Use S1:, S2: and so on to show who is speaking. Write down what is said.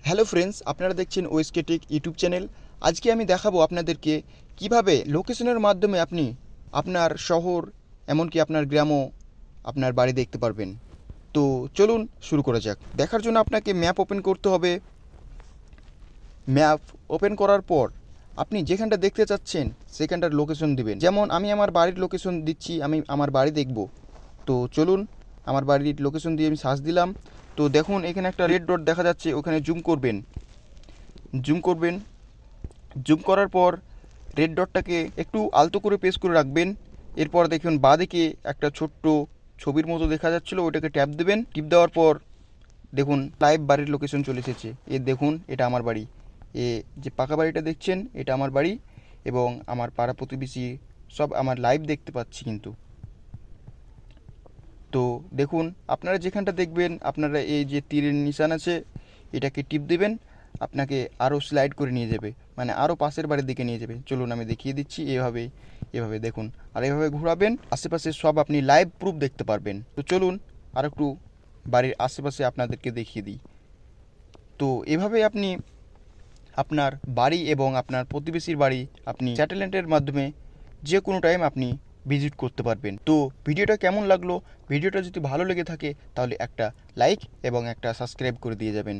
S1: Hello friends, আপনারা দেখছেন ওএসকে take YouTube channel. আজকে আমি দেখাবো আপনাদেরকে কিভাবে লোকেশনের মাধ্যমে আপনি আপনার শহর, এমনকি আপনার গ্রামও, আপনার বাড়ি দেখতে পারবেন। তো চলুন শুরু করা যাক। দেখার জন্য আপনাকে ম্যাপ ওপেন করতে হবে। ম্যাপ ওপেন করার পর আপনি যেখানটা দেখতে চাচ্ছেন সেখানটার লোকেশন দিবেন। যেমন আমি আমার বাড়ির লোকেশন দিচ্ছি, আমি আমার বাড়ি দেখব। তো চলুন, আমার বাড়ির লোকেশন দিয়ে আমি সার্চ দিলাম। তো দেখুন এখানে একটা রেড ডট দেখা যাচ্ছে, ওখানে জুম করবেন। জুম করার পর রেড ডটটাকে একটু আলতো করে প্রেস করে রাখবেন। এরপর দেখুন বাঁদিকে একটা ছোট্ট ছবির মতো দেখা যাচ্ছিলো, ওটাকে ট্যাপ দেবেন। টিপ দেওয়ার পর দেখুন লাইভ বাড়ির লোকেশন চলে এসেছে। দেখুন এটা আমার বাড়ি। যে পাকা বাড়িটা দেখছেন এটা আমার বাড়ি, এবং আমার পাড়া প্রতিবেশী সব আমার লাইভ দেখতে পাচ্ছি কিন্তু। তো দেখুন আপনারা যেখানটা দেখবেন, আপনারা এই যে তীরের নিশান আছে এটাকে টিপ দেবেন, আপনাকে আরও স্লাইড করে নিয়ে যাবে, মানে আরও পাশের বাড়ির দিকে নিয়ে যাবে। চলুন আমি দেখিয়ে দিচ্ছি। এভাবে দেখুন, আর এভাবে ঘোরাবেন, আশেপাশে সব আপনি লাইভ প্রুফ দেখতে পারবেন। তো চলুন আর একটু বাড়ির আশেপাশে আপনাদেরকে দেখিয়ে দিই। তো এভাবে আপনি আপনার বাড়ি এবং আপনার প্রতিবেশীর বাড়ি আপনি স্যাটেলাইটের মাধ্যমে যে কোনো টাইম আপনি ভিজিট করতে পারবেন। তো ভিডিওটা কেমন লাগলো? ভিডিওটা যদি ভালো লেগে থাকে তাহলে একটা লাইক এবং একটা সাবস্ক্রাইব করে দিয়ে যাবেন।